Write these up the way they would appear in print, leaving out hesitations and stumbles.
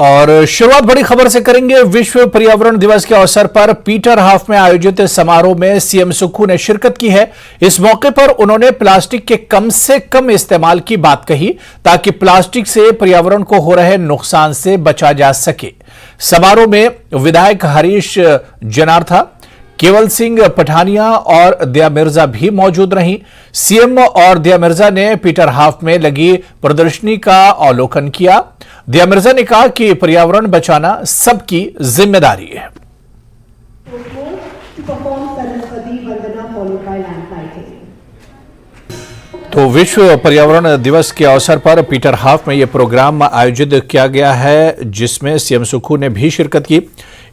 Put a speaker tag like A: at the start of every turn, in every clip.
A: और शुरुआत बड़ी खबर से करेंगे। विश्व पर्यावरण दिवस के अवसर पर पीटर हाफ में आयोजित समारोह में सीएम सुक्खू ने शिरकत की है। इस मौके पर उन्होंने प्लास्टिक के कम से कम इस्तेमाल की बात कही ताकि प्लास्टिक से पर्यावरण को हो रहे नुकसान से बचा जा सके। समारोह में विधायक हरीश जनार्था, केवल सिंह पठानिया और दिया मिर्जा भी मौजूद रहीं। सीएम और दिया मिर्जा ने पीटर हाफ में लगी प्रदर्शनी का अवलोकन किया। दिया मिर्जा ने कहा कि पर्यावरण बचाना सबकी जिम्मेदारी है। तो विश्व पर्यावरण दिवस के अवसर पर पीटर हाफ में यह प्रोग्राम आयोजित किया गया है, जिसमें सीएम सुक्खू ने भी शिरकत की।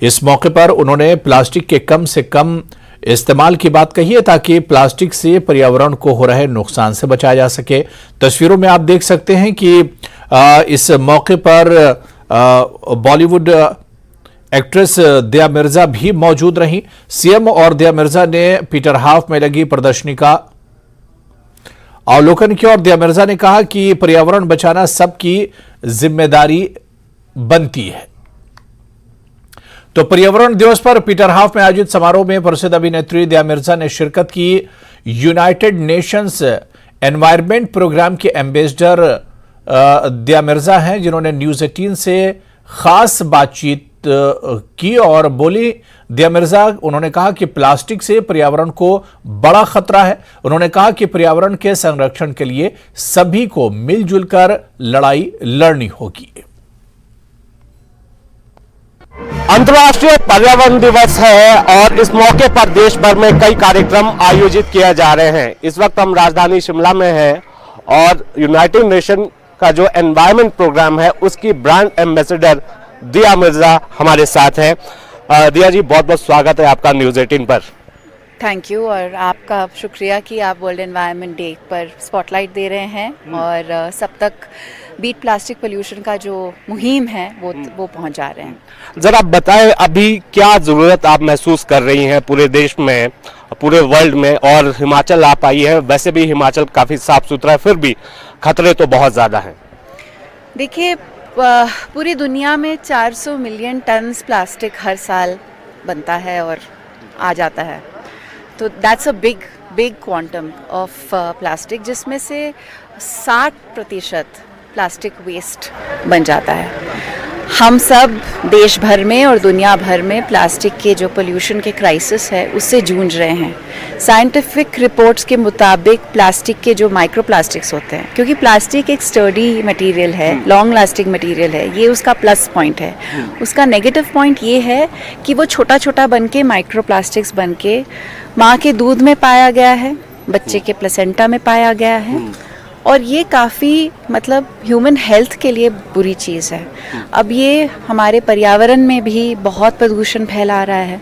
A: इस मौके पर उन्होंने प्लास्टिक के कम से कम इस्तेमाल की बात कही है ताकि प्लास्टिक से पर्यावरण को हो रहे नुकसान से बचाया जा सके। तस्वीरों में आप देख सकते हैं कि इस मौके पर बॉलीवुड एक्ट्रेस दिया मिर्जा भी मौजूद रहीं। सीएम और दिया मिर्जा ने पीटर हाफ में लगी प्रदर्शनी का अवलोकन किया और दिया मिर्जा ने कहा कि पर्यावरण बचाना सबकी जिम्मेदारी बनती है। तो पर्यावरण दिवस पर पीटर हाफ में आयोजित समारोह में प्रसिद्ध अभिनेत्री दिया मिर्जा ने शिरकत की। यूनाइटेड नेशंस एनवायरनमेंट प्रोग्राम के एम्बेसडर दिया मिर्जा हैं, जिन्होंने न्यूज 18 से खास बातचीत की और बोली। दिया मिर्जा उन्होंने कहा कि प्लास्टिक से पर्यावरण को बड़ा खतरा है। उन्होंने कहा कि पर्यावरण के संरक्षण के लिए सभी को मिलजुल कर लड़ाई लड़नी होगी।
B: अंतर्राष्ट्रीय पर्यावरण दिवस है और इस मौके पर देश भर में कई कार्यक्रम आयोजित किए जा रहे हैं। इस वक्त हम राजधानी शिमला में हैं और यूनाइटेड नेशन का जो एनवायरनमेंट प्रोग्राम है उसकी ब्रांड एम्बेसडर दिया मिर्जा हमारे साथ हैं। दिया जी, बहुत बहुत स्वागत है आपका न्यूज 18 पर।
C: थैंक यू, और आपका शुक्रिया कि आप वर्ल्ड एनवायरनमेंट डे पर स्पॉटलाइट दे रहे हैं और सब तक बीट प्लास्टिक पोल्यूशन का जो मुहिम है वो पहुंचा रहे हैं।
B: जरा बताएं, अभी क्या ज़रूरत आप महसूस कर रही हैं पूरे देश में, पूरे वर्ल्ड में, और हिमाचल आप आई है। वैसे भी हिमाचल काफ़ी साफ सुथरा है, फिर भी खतरे तो बहुत ज़्यादा हैं। देखिए,
C: पूरी दुनिया में 400 मिलियन टन प्लास्टिक हर साल बनता है और आ जाता है। तो that's a big quantum of plastic, जिसमें से 60% प्लास्टिक वेस्ट बन जाता है। हम सब देश भर में और दुनिया भर में प्लास्टिक के जो पोल्यूशन के क्राइसिस है उससे जूझ रहे हैं। साइंटिफिक रिपोर्ट्स के मुताबिक प्लास्टिक के जो माइक्रो प्लास्टिक्स होते हैं, क्योंकि प्लास्टिक एक स्टर्डी मटेरियल है, लॉन्ग लास्टिंग मटेरियल है, ये उसका प्लस पॉइंट है। उसका नेगेटिव पॉइंट ये है कि वो छोटा छोटा बन के माइक्रो प्लास्टिक्स बन के माँ के दूध में पाया गया है, बच्चे के प्लेसेंटा में पाया गया है, और ये काफ़ी मतलब ह्यूमन हेल्थ के लिए बुरी चीज़ है। अब ये हमारे पर्यावरण में भी बहुत प्रदूषण फैला रहा है।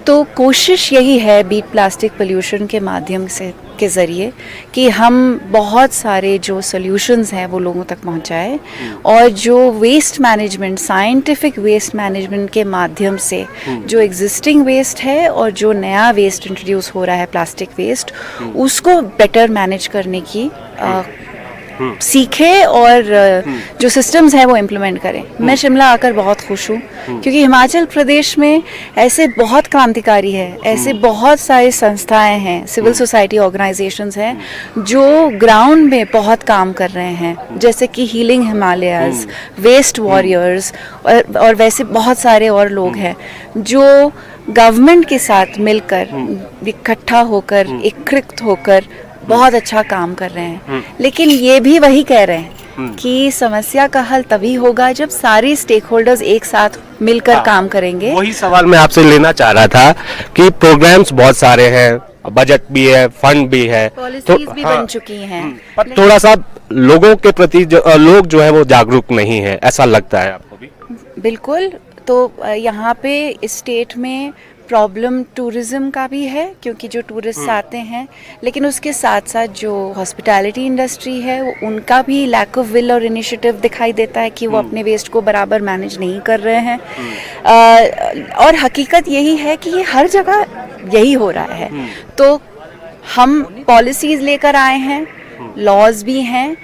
C: तो कोशिश यही है बीट प्लास्टिक पोल्यूशन के माध्यम से के ज़रिए कि हम बहुत सारे जो सॉल्यूशंस हैं वो लोगों तक पहुंचाएं और जो waste management, scientific waste management के माध्यम से जो एग्जिस्टिंग वेस्ट है और जो नया वेस्ट इंट्रोड्यूस हो रहा है प्लास्टिक वेस्ट, उसको बेटर मैनेज करने की सीखे और जो सिस्टम्स हैं वो इम्प्लीमेंट करें। मैं शिमला आकर बहुत खुश हूँ क्योंकि हिमाचल प्रदेश में ऐसे बहुत क्रांतिकारी है, ऐसे बहुत सारी संस्थाएं हैं, सिविल सोसाइटी ऑर्गेनाइजेशंस हैं जो ग्राउंड में बहुत काम कर रहे हैं, जैसे कि हीलिंग हिमालयाज, वेस्ट वॉरियर्स और वैसे बहुत सारे और लोग हैं जो गवर्नमेंट के साथ मिलकर इकट्ठा होकर, एकीकृत होकर बहुत अच्छा काम कर रहे हैं। लेकिन ये भी वही कह रहे हैं कि समस्या का हल तभी होगा जब सारे स्टेक होल्डर्स एक साथ मिलकर काम करेंगे।
B: वही सवाल मैं आपसे लेना चाह रहा था कि प्रोग्राम्स बहुत सारे हैं, बजट भी है, फंड भी है,
C: पॉलिसीज भी बन चुकी हैं,
B: पर थोड़ा सा लोगों के प्रति लोग जो है वो जागरूक नहीं है, ऐसा लगता है आपको भी?
C: बिल्कुल। तो यहाँ पे इस स्टेट में प्रॉब्लम टूरिज़्म का भी है क्योंकि जो टूरिस्ट आते हैं, लेकिन उसके साथ साथ जो हॉस्पिटैलिटी इंडस्ट्री है वो उनका भी लैक ऑफ विल और इनिशिएटिव दिखाई देता है कि वो अपने वेस्ट को बराबर मैनेज नहीं कर रहे हैं। और हकीकत यही है कि ये हर जगह यही हो रहा है। तो हम पॉलिसीज़ लेकर आए हैं, लॉज भी हैं,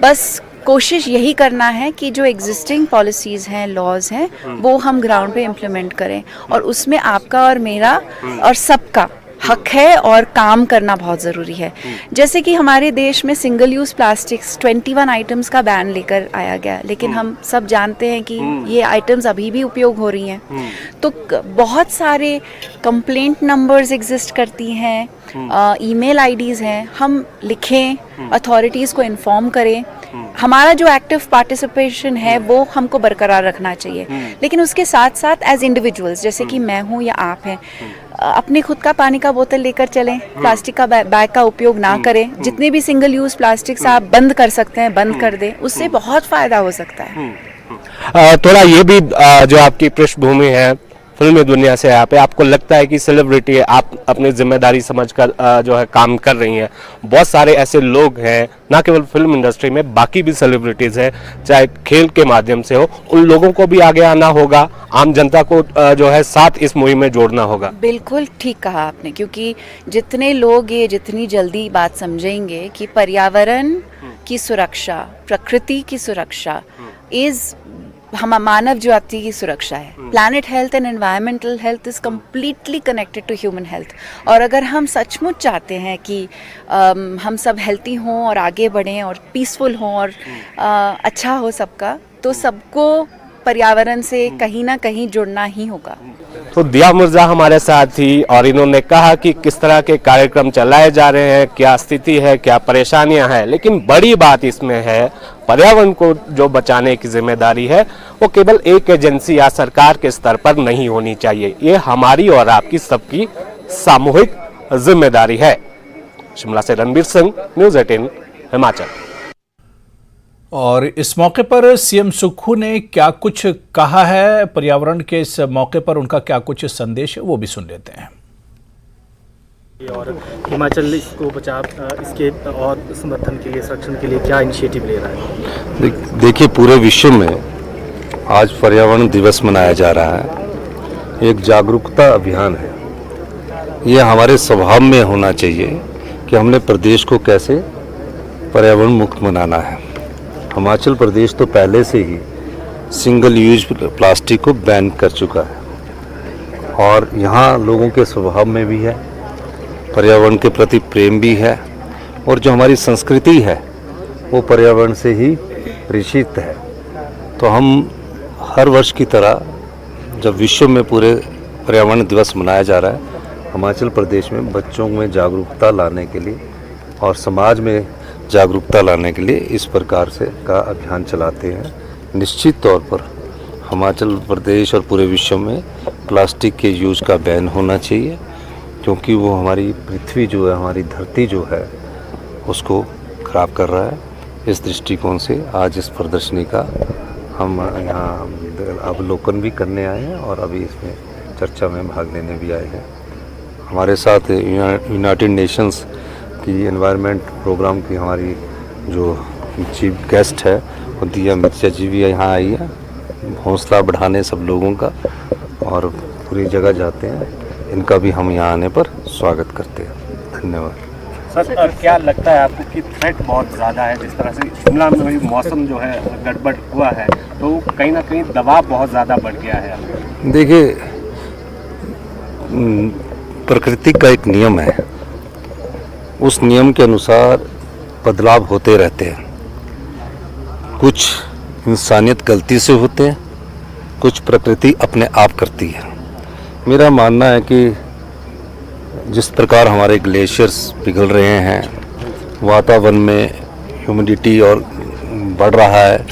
C: बस कोशिश यही करना है कि जो एग्जिस्टिंग पॉलिसीज़ हैं, लॉज हैं, वो हम ग्राउंड पे इम्प्लीमेंट करें, और उसमें आपका और मेरा और सबका हक है, और काम करना बहुत ज़रूरी है। जैसे कि हमारे देश में सिंगल यूज़ प्लास्टिक्स 21 आइटम्स का बैन लेकर आया गया, लेकिन हम सब जानते हैं कि ये आइटम्स अभी भी उपयोग हो रही हैं। तो बहुत सारे कंप्लेंट नंबर्स एग्जिस्ट करती हैं, ईमेल आईडीज़ हैं, हम लिखें, अथॉरिटीज़ को इन्फॉर्म करें। हमारा जो एक्टिव पार्टिसिपेशन है वो हमको बरकरार रखना चाहिए, लेकिन उसके साथ साथ एज इंडिविजुअल्स, जैसे कि मैं हूँ या आप हैं, अपने खुद का पानी का बोतल लेकर चलें, प्लास्टिक का बैग का उपयोग ना करें। जितने भी सिंगल यूज़ प्लास्टिक्स आप बंद कर सकते हैं बंद कर दें, उससे बहुत फ़ायदा हो सकता है।
B: थोड़ा ये भी जो आपकी पृष्ठभूमि है फिल्मी दुनिया से, यहाँ पे आपको लगता है कि सेलिब्रिटी आप अपनी जिम्मेदारी समझकर जो है काम कर रही हैं। बहुत सारे ऐसे लोग हैं, ना केवल फिल्म इंडस्ट्री में, बाकी भी सेलिब्रिटीज हैं, चाहे खेल के माध्यम से हो, उन लोगों को भी आगे आना होगा, आम जनता को जो है साथ इस मुहिम में जोड़ना होगा।
C: बिल्कुल ठीक कहा आपने, क्योंकि जितने लोग ये जितनी जल्दी बात समझेंगे कि पर्यावरण की सुरक्षा, प्रकृति की सुरक्षा इज हम मानव जाति की सुरक्षा है। Planet health and environmental health is completely connected to human health. और अगर हम सचमुच चाहते हैं कि हम सब हेल्थी हों और आगे बढ़ें और पीसफुल हों और अच्छा हो सबका, तो सबको पर्यावरण से कहीं ना कहीं जुड़ना ही होगा।
B: तो दिया मिर्जा हमारे साथ थी और इन्होंने कहा कि किस तरह के कार्यक्रम चलाए जा रहे हैं, क्या स्थिति है, क्या परेशानियां हैं, लेकिन बड़ी बात इसमें है पर्यावरण को जो बचाने की जिम्मेदारी है वो केवल एक एजेंसी या सरकार के स्तर पर नहीं होनी चाहिए, ये हमारी और आपकी सबकी सामूहिक जिम्मेदारी है। शिमला से रणबीर सिंह, न्यूज़ 18 हिमाचल।
A: और इस मौके पर सीएम सुक्खू ने क्या कुछ कहा है, पर्यावरण के इस मौके पर उनका क्या कुछ संदेश है, वो भी सुन लेते हैं।
D: और हिमाचल इसको बचाव, इसके और समर्थन के लिए, संरक्षण के लिए क्या इनिशिएटिव ले रहा है?
E: देखिए, पूरे विश्व में आज पर्यावरण दिवस मनाया जा रहा है। एक जागरूकता अभियान है। ये हमारे स्वभाव में होना चाहिए कि हमने प्रदेश को कैसे पर्यावरण मुक्त बनाना है। हिमाचल प्रदेश तो पहले से ही सिंगल यूज प्लास्टिक को बैन कर चुका है और यहाँ लोगों के स्वभाव में भी है, पर्यावरण के प्रति प्रेम भी है, और जो हमारी संस्कृति है वो पर्यावरण से ही परिचित है। तो हम हर वर्ष की तरह जब विश्व में पूरे पर्यावरण दिवस मनाया जा रहा है, हिमाचल प्रदेश में बच्चों में जागरूकता लाने के लिए और समाज में जागरूकता लाने के लिए इस प्रकार से का अभियान चलाते हैं। निश्चित तौर पर हिमाचल प्रदेश और पूरे विश्व में प्लास्टिक के यूज़ का बैन होना चाहिए, क्योंकि वो हमारी पृथ्वी जो है, हमारी धरती जो है, उसको ख़राब कर रहा है। इस दृष्टिकोण से आज इस प्रदर्शनी का हम यहाँ अवलोकन भी करने आए हैं और अभी इसमें चर्चा में भाग लेने भी आए हैं। हमारे साथ यूनाइटेड नेशंस की एनवायरनमेंट प्रोग्राम की हमारी जो चीफ गेस्ट है वो दिया मिर्जा जी भी यहाँ आई है, हौसला बढ़ाने सब लोगों का, और पूरी जगह जाते हैं। इनका भी हम यहाँ आने पर स्वागत करते हैं। धन्यवाद।
B: सर, और क्या लगता है आपको कि थ्रेट बहुत ज़्यादा है? जिस तरह से शिमला में भी मौसम जो है गड़बड़ हुआ है, तो कहीं ना कहीं दबाव बहुत ज़्यादा बढ़ गया है।
E: देखिए, प्रकृति का एक नियम है, उस नियम के अनुसार बदलाव होते रहते हैं। कुछ इंसानियत गलती से होते हैं, कुछ प्रकृति अपने आप करती है। मेरा मानना है कि जिस प्रकार हमारे ग्लेशियर्स पिघल रहे हैं, वातावरण में ह्यूमिडिटी और बढ़ रहा है,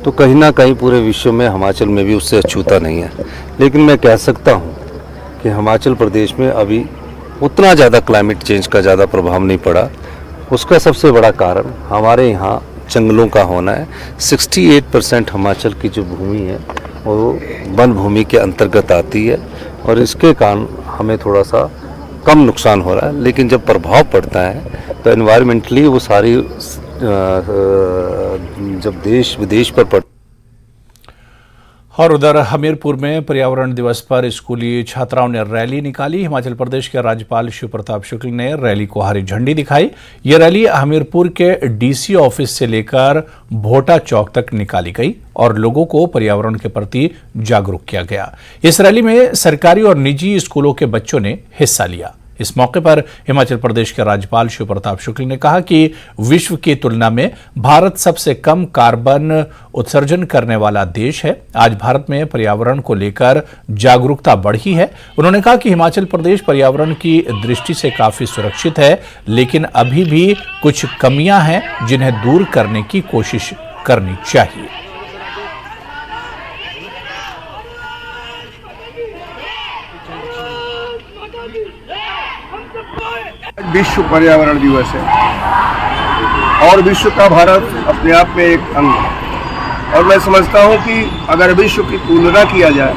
E: तो कहीं ना कहीं पूरे विश्व में हिमाचल में भी उससे अछूता नहीं है। लेकिन मैं कह सकता हूँ कि हिमाचल प्रदेश में अभी उतना ज़्यादा क्लाइमेट चेंज का ज़्यादा प्रभाव नहीं पड़ा। उसका सबसे बड़ा कारण हमारे यहाँ जंगलों का होना है। 68% हिमाचल की जो भूमि है वो वन भूमि के अंतर्गत आती है, और इसके कारण हमें थोड़ा सा कम नुकसान हो रहा है। लेकिन जब प्रभाव पड़ता है तो एनवायरमेंटली वो सारी जब देश विदेश पर
A: और उधर हमीरपुर में पर्यावरण दिवस पर स्कूली छात्राओं ने रैली निकाली। हिमाचल प्रदेश के राज्यपाल शिव प्रताप शुक्ल ने रैली को हरी झंडी दिखाई। ये रैली हमीरपुर के डीसी ऑफिस से लेकर भोटा चौक तक निकाली गई और लोगों को पर्यावरण के प्रति जागरूक किया गया। इस रैली में सरकारी और निजी स्कूलों के बच्चों ने हिस्सा लिया। इस मौके पर हिमाचल प्रदेश के राज्यपाल शिव प्रताप शुक्ल ने कहा कि विश्व की तुलना में भारत सबसे कम कार्बन उत्सर्जन करने वाला देश है। आज भारत में पर्यावरण को लेकर जागरूकता बढ़ी है। उन्होंने कहा कि हिमाचल प्रदेश पर्यावरण की दृष्टि से काफी सुरक्षित है, लेकिन अभी भी कुछ कमियां हैं जिन्हें दूर करने की कोशिश करनी चाहिए।
F: विश्व पर्यावरण दिवस है और विश्व का भारत अपने आप में एक अंग है और मैं समझता हूं कि अगर विश्व की तुलना किया जाए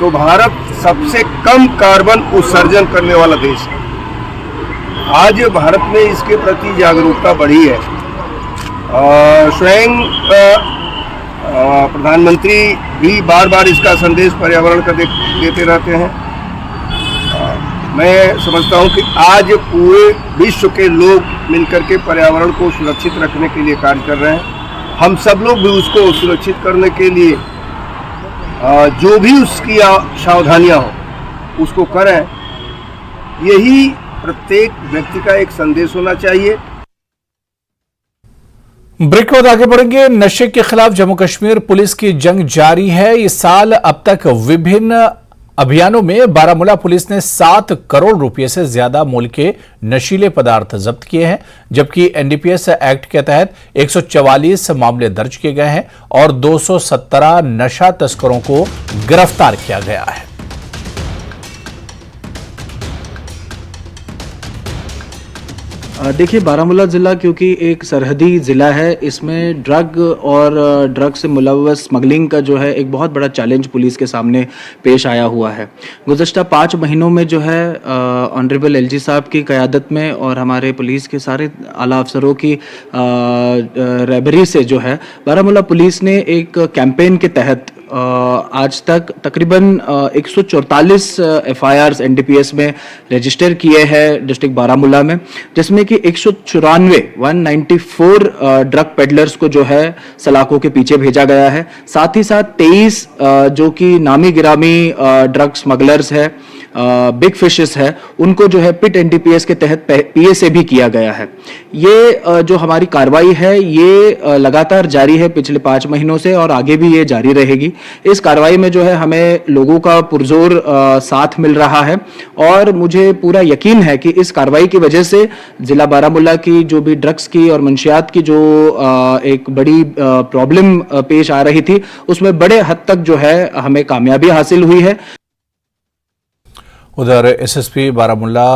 F: तो भारत सबसे कम कार्बन उत्सर्जन करने वाला देश है। आज भारत में इसके प्रति जागरूकता बढ़ी है। स्वयं प्रधानमंत्री भी बार बार इसका संदेश पर्यावरण का देते रहते हैं। मैं समझता हूं कि आज पूरे विश्व के लोग मिलकर के पर्यावरण को सुरक्षित रखने के लिए कार्य कर रहे हैं। हम सब लोग भी उसको सुरक्षित करने के लिए जो भी उसकी सावधानियां हो उसको करें। यही प्रत्येक व्यक्ति का एक संदेश होना चाहिए।
A: ब्रेक के बाद आगे बढ़ेंगे। नशे के खिलाफ जम्मू कश्मीर पुलिस की जंग जारी है। इस साल अब तक विभिन्न अभियानों में बारामूला पुलिस ने 7 करोड़ रुपए से ज्यादा मूल्य के नशीले पदार्थ जब्त किए हैं, जबकि एनडीपीएस एक्ट के तहत 144 मामले दर्ज किए गए हैं और 217 नशा तस्करों को गिरफ्तार किया गया है।
G: देखिए, बारामूला ज़िला क्योंकि एक सरहदी ज़िला है, इसमें ड्रग और ड्रग से मुलव्वस स्मगलिंग का जो है एक बहुत बड़ा चैलेंज पुलिस के सामने पेश आया हुआ है। गुज़श्ता 5 महीनों में जो है ऑनरेबल एलजी साहब की क़यादत में और हमारे पुलिस के सारे आला अफसरों की रहबरी से जो है बारामूला पुलिस ने एक कैंपेन के तहत आज तक तकरीबन 144 एफआईआर्स एनडीपीएस में रजिस्टर किए हैं डिस्ट्रिक्ट बारामूला में, जिसमें कि 194 ड्रग पेडलर्स को जो है सलाखों के पीछे भेजा गया है। साथ ही साथ 23 जो कि नामी गिरामी ड्रग स्मगलर्स है, बिग फिशेस है, उनको जो है पिट एनडीपीएस के तहत पीएसए भी किया गया है। ये जो हमारी कार्रवाई है ये लगातार जारी है पिछले 5 महीनों से और आगे भी ये जारी रहेगी। इस कार्रवाई में जो है हमें लोगों का पुरजोर साथ मिल रहा है और मुझे पूरा यकीन है कि इस कार्रवाई की वजह से जिला बारामूला की जो भी ड्रग्स की और मंशियात की जो एक बड़ी प्रॉब्लम पेश आ रही थी उसमें बड़े हद तक जो है हमें कामयाबी हासिल हुई है।
A: उधर एसएसपी बारामूला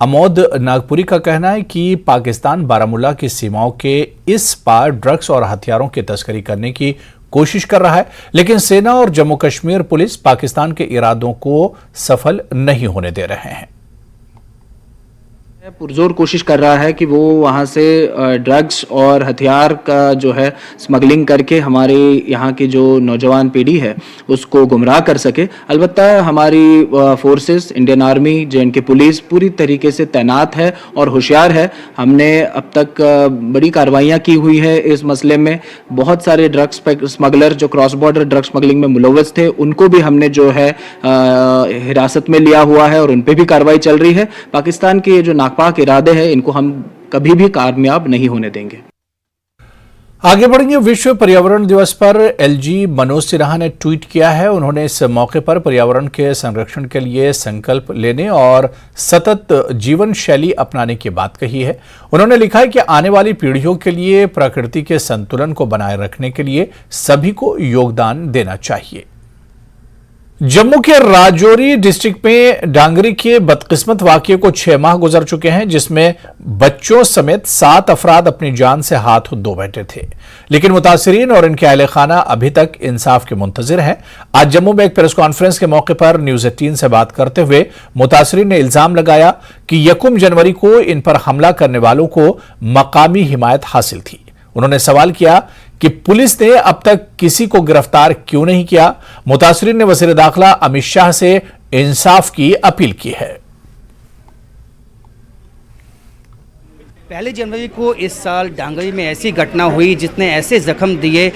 A: अमोद नागपुरी का कहना है कि पाकिस्तान बारामूला की सीमाओं के इस पार ड्रग्स और हथियारों की तस्करी करने की कोशिश कर रहा है, लेकिन सेना और जम्मू कश्मीर पुलिस पाकिस्तान के इरादों को सफल नहीं होने दे रहे हैं।
G: पुरजोर कोशिश कर रहा है कि वो वहाँ से ड्रग्स और हथियार का जो है स्मगलिंग करके हमारे यहाँ की जो नौजवान पीढ़ी है उसको गुमराह कर सके। अलबत्ता हमारी forces, Indian army, J&K police पूरी तरीके से तैनात है और होशियार है। हमने अब तक बड़ी कार्रवाइयाँ की हुई है इस मसले में। बहुत सारे ड्रग्स स्मगलर जो क्रॉस बॉर्डर ड्रग स्मगलिंग में मुलव्वस थे उनको भी हमने जो है हिरासत में लिया हुआ है और उन पर भी कार्रवाई चल रही है। पाकिस्तान के जो नापाक इरादे हैं इनको हम कभी भी कामयाब नहीं होने देंगे।
A: आगे बढ़ेंगे। विश्व पर्यावरण दिवस पर एलजी मनोज सिन्हा ने ट्वीट किया है। उन्होंने इस मौके पर पर्यावरण के संरक्षण के लिए संकल्प लेने और सतत जीवन शैली अपनाने की बात कही है। उन्होंने लिखा है कि आने वाली पीढ़ियों के लिए प्रकृति के संतुलन को बनाए रखने के लिए सभी को योगदान देना चाहिए। जम्मू के राजौरी डिस्ट्रिक्ट में डांगरी के बदकिस्मत वाकये को 6 माह गुजर चुके हैं, जिसमें बच्चों समेत 7 अफराद अपनी जान से हाथ धो बैठे थे, लेकिन मुतासिरीन और इनके अहले खाना अभी तक इंसाफ के मुंतजिर हैं। आज जम्मू में एक प्रेस कॉन्फ्रेंस के मौके पर न्यूज 18 से बात करते हुए मुतासिरीन ने इल्जाम लगाया कि 1 जनवरी को इन पर हमला करने वालों को मकामी हिमायत हासिल थी। उन्होंने सवाल किया कि पुलिस ने अब तक किसी को गिरफ्तार क्यों नहीं किया। मुतासरीन ने वज़ीर दाखिला अमित शाह से इंसाफ की अपील की है।
H: पहली जनवरी को इस साल डांगरी में ऐसी घटना हुई जिसने ऐसे जख्म दिए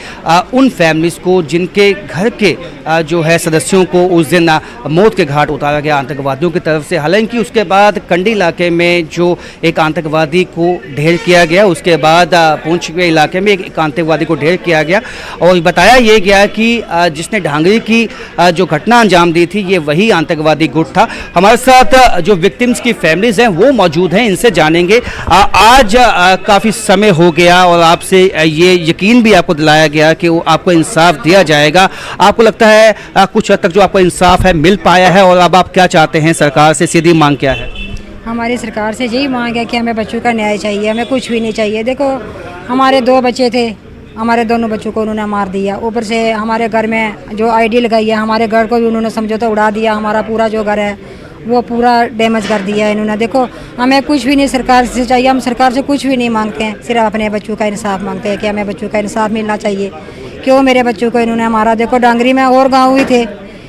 H: उन फैमिलीज़ को जिनके घर के जो है सदस्यों को उस दिन मौत के घाट उतारा गया आतंकवादियों की तरफ से। हालांकि उसके बाद कंडी इलाके में जो एक आतंकवादी को ढेर किया गया, उसके बाद पुंछ के इलाके में एक आतंकवादी को ढेर किया गया और बताया ये गया कि जिसने डांगरी की जो घटना अंजाम दी थी ये वही आतंकवादी गुट था। हमारे साथ जो विक्टिम्स की फैमिलीज़ हैं वो मौजूद हैं, इनसे जानेंगे। आज काफ़ी समय हो गया और आपसे ये यकीन भी आपको दिलाया गया कि वो आपको इंसाफ दिया जाएगा। आपको लगता है कुछ हद तक जो आपको इंसाफ है मिल पाया है और अब आप क्या चाहते हैं? सरकार से सीधी मांग क्या है?
I: हमारी सरकार से यही मांग है कि हमें बच्चों का न्याय चाहिए, हमें कुछ भी नहीं चाहिए। देखो हमारे 2 बच्चे थे, हमारे दोनों बच्चों को उन्होंने मार दिया। ऊपर से हमारे घर में जो आईडी लगाई है, हमारे घर को भी उन्होंने समझौता उड़ा दिया। हमारा पूरा जो घर है वो पूरा डैमेज कर दिया है इन्होंने। देखो हमें कुछ भी नहीं सरकार से चाहिए, हम सरकार से कुछ भी नहीं मांगते हैं, सिर्फ अपने बच्चों का इंसाफ मांगते हैं कि हमें बच्चों का इंसाफ मिलना चाहिए। क्यों मेरे बच्चों को इन्होंने मारा? देखो डांगरी में और गाँव ही थे,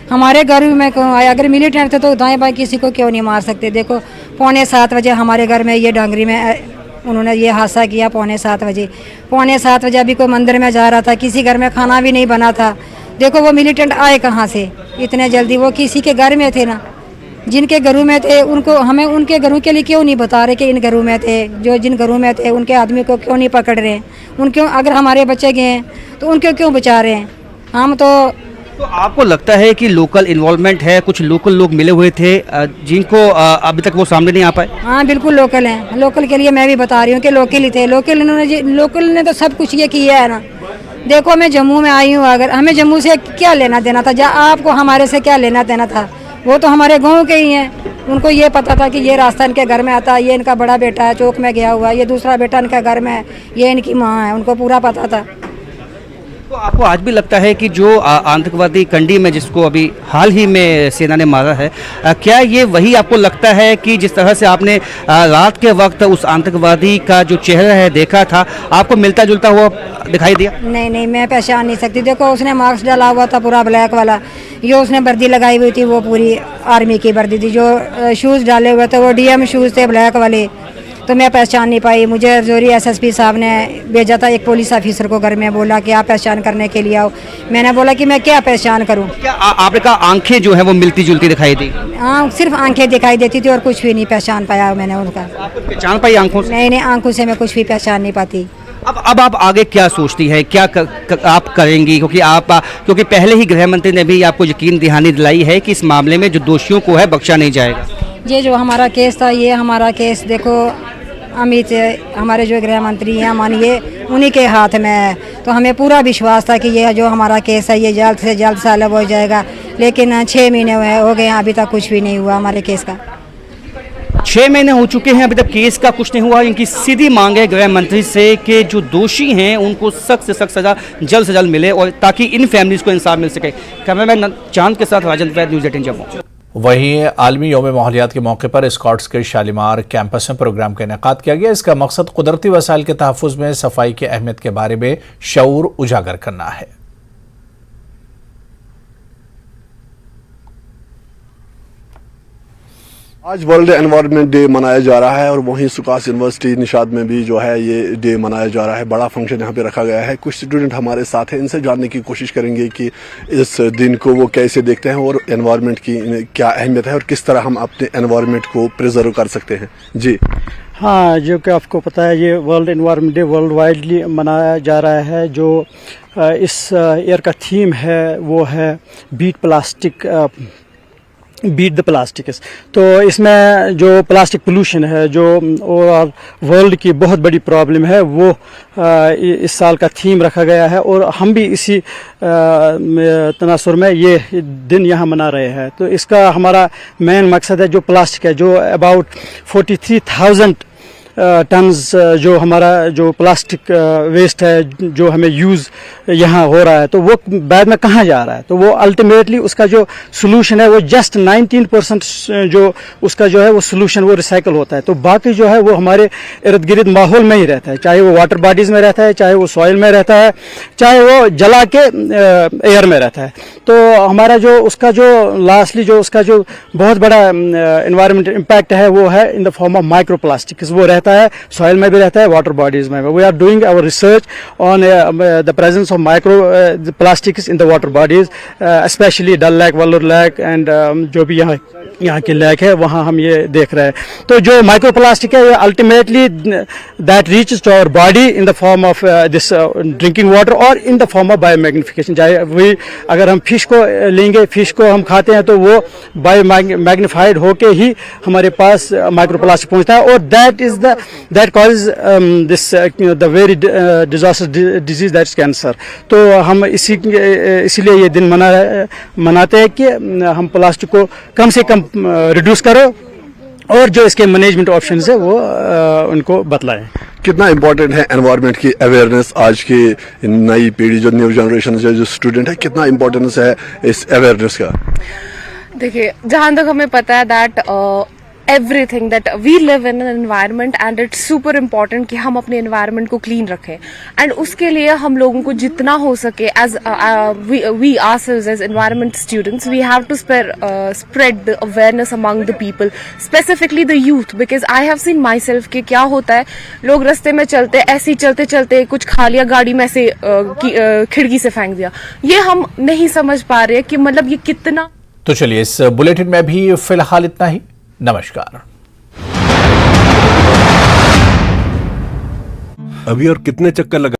I: हमारे घर में क्यों आए? अगर मिलिटेंट थे तो दाएं बाएं किसी को क्यों नहीं मार सकते? देखो 6:45 बजे हमारे घर में ये डांगरी में उन्होंने ये हादसा किया। 6:45 बजे, 7:15 बजे अभी कोई मंदिर में जा रहा था, किसी घर में खाना भी नहीं बना था। देखो वो मिलिटेंट आए कहाँ से इतने जल्दी? वो किसी के घर में थे ना, जिनके घरों में थे उनको हमें उनके घरों के लिए क्यों नहीं बता रहे कि इन घरों में थे? जो जिन घरों में थे उनके आदमी को क्यों नहीं पकड़ रहे हैं? उनको अगर हमारे बच्चे गए हैं तो उनको क्यों बचा रहे हैं? हम तो
H: आपको लगता है कि लोकल इन्वॉल्वमेंट है? कुछ लोकल लोग मिले हुए थे जिनको अभी तक वो सामने नहीं आ पाए?
I: हाँ बिल्कुल लोकल हैं। लोकल के लिए मैं भी बता रही हूँ कि लोकल ही थे। लोकल ने तो सब कुछ ये किया है ना। देखो मैं जम्मू में आई हूँ, अगर हमें जम्मू से क्या लेना देना था? आपको हमारे से क्या लेना देना था? वो तो हमारे गांव के ही हैं। उनको ये पता था कि ये रास्ता इनके घर में आता है, ये इनका बड़ा बेटा है चौक में गया हुआ है, ये दूसरा बेटा इनके घर में है, ये इनकी माँ है, उनको पूरा पता था।
H: तो आपको आज भी लगता है कि जो आतंकवादी कंडी में जिसको अभी हाल ही में सेना ने मारा है, क्या ये वही आपको लगता है कि जिस तरह से आपने रात के वक्त उस आतंकवादी का जो चेहरा है देखा था, आपको मिलता जुलता हुआ दिखाई दिया?
I: नहीं, मैं पहचान नहीं सकती। देखो उसने मास्क डाला हुआ था पूरा ब्लैक वाला, ये उसने वर्दी लगाई हुई थी, वो पूरी आर्मी की वर्दी थी। जो शूज़ डाले हुए थे वो डीएम शूज़ थे ब्लैक वाले, तो मैं पहचान नहीं पाई। मुझे जोरी एसएसपी साहब ने भेजा था एक पुलिस ऑफिसर को घर में, बोला कि आप पहचान करने के लिए आओ। मैंने बोला कि मैं क्या पहचान करूं?
H: क्या आपने कहा आंखें जो है वो मिलती जुलती दिखाई दी?
I: हाँ सिर्फ आंखें दिखाई देती थी और कुछ भी नहीं पहचान पाया मैंने उनका।
H: आपको पहचान पाई आंखों से?
I: नहीं, आंखों से मैं कुछ भी पहचान नहीं पाती।
H: अब आप आगे क्या सोचती है, क्या आप करेंगी? क्योंकि पहले ही गृह मंत्री ने भी आपको यकीन दहानी दिलाई है कि इस मामले में जो दोषियों को है बख्शा नहीं जाएगा।
I: ये जो हमारा केस था, ये हमारा केस देखो अमित हमारे जो गृह मंत्री हैं मानिए उन्हीं के हाथ में है, तो हमें पूरा विश्वास था कि ये जो हमारा केस है ये जल्द से जल्द सॉल्व हो जाएगा। लेकिन 6 महीने हो गए अभी तक कुछ भी नहीं हुआ हमारे केस का।
H: 6 महीने हो चुके हैं, अभी तक केस का कुछ नहीं हुआ। इनकी सीधी मांग है गृह मंत्री से कि जो दोषी हैं उनको सख्त से सख्त सजा जल्द से जल्द मिले और ताकि इन फैमिलीज को इंसाफ मिल सके। कैमरामैन चांद के साथ राजन वैद, न्यूज़ 18 जम्मू।
A: वहीं आलमी यौम माहौलियात के मौके पर स्कॉट्स के शालीमार कैंपस में प्रोग्राम का इनेकाद किया गया। इसका मकसद कुदरती वसाइल के तहफ़्फ़ुज़ में सफाई की अहमियत के बारे में शऊर उजागर करना है।
J: आज वर्ल्ड एनवायरनमेंट डे मनाया जा रहा है और वहीं सुकास यूनिवर्सिटी निशाद में भी जो है ये डे मनाया जा रहा है। बड़ा फंक्शन यहाँ पे रखा गया है। कुछ स्टूडेंट हमारे साथ हैं, इनसे जानने की कोशिश करेंगे कि इस दिन को वो कैसे देखते हैं और एनवायरनमेंट की क्या अहमियत है और किस तरह हम अपने एनवायरनमेंट को प्रिजर्व कर सकते हैं। जी
K: हाँ, जो कि आपको पता है ये world environment day world widely मनाया जा रहा है। जो इस ईयर का थीम है वो है बीट द प्लास्टिक। तो इसमें जो प्लास्टिक पोल्यूशन है जो ओवरऑल वर्ल्ड की बहुत बड़ी प्रॉब्लम है वो इस साल का थीम रखा गया है और हम भी इसी तनासुर में ये दिन यहाँ मना रहे हैं। तो इसका हमारा मेन मकसद है जो प्लास्टिक है, जो अबाउट 43,000 टन्स जो हमारा जो प्लास्टिक वेस्ट है जो हमें यूज़ यहाँ हो रहा है, तो वो बाद में कहाँ जा रहा है? तो वो अल्टीमेटली उसका जो सोल्यूशन है वो जस्ट 19% जो उसका जो है वो सोल्यूशन वो रिसाइकल होता है। तो बाकी जो है वो हमारे इर्द गिर्द माहौल में ही रहता है, चाहे वो वाटर बॉडीज़ में रहता है, चाहे वो सॉइल में रहता है, चाहे वो जला के एयर में रहता है। तो हमारा जो उसका जो लास्टली जो उसका जो बहुत बड़ा एनवायरमेंटल इम्पैक्ट है वो है इन the form of micro plastics. वो रहता है सॉइल में भी रहता है, वाटर बॉडीज़ में भी। We are doing our research on the presence of micro plastics in the water bodies, specially Dal lake, Vallur lake and जो भी यहाँ के लेक है वहाँ हम ये देख रहे हैं। तो जो माइक्रो प्लास्टिक है ultimately that reaches to our body in the form of this drinking water और in the form of biomagnification. चाहे वही अगर हम फिश को लेंगे, फिश को हम खाते हैं तो वो बायोमैग्निफाइड होके ही हमारे पास माइक्रो प्लास्टिक पहुँचता है, और that cause this the very disaster disease that is cancer. तो हम इसीलिए ये दिन मनाते हैं कि हम प्लास्टिक को कम से कम रिड्यूस करो और जो इसके मैनेजमेंट ऑप्शंस है वो उनको बतलाएं।
J: कितना इम्पोर्टेंट है एनवायरनमेंट की अवेयरनेस आज की नई पीढ़ी जो न्यू जनरेशन जो स्टूडेंट है, कितना इम्पोर्टेंस है इस अवेयरनेस का?
L: देखिए, जहाँ तक हमें पता है that everything that we live in an environment and it's super important कि हम अपने environment को clean रखें, and उसके लिए हम लोगों को जितना हो सके as we ourselves as environment students we have to spread the awareness among the people, specifically the youth, because I have seen myself कि क्या होता है, लोग रास्ते में चलते ऐसे ही चलते चलते कुछ खा लिया, गाड़ी में से खिड़की से फेंक दिया। ये हम नहीं समझ पा रहे कि मतलब ये कितना।
A: तो चलिए इस बुलेटिन में भी फिलहाल इतना ही। नमस्कार।
M: अभी और कितने चक्कर लगा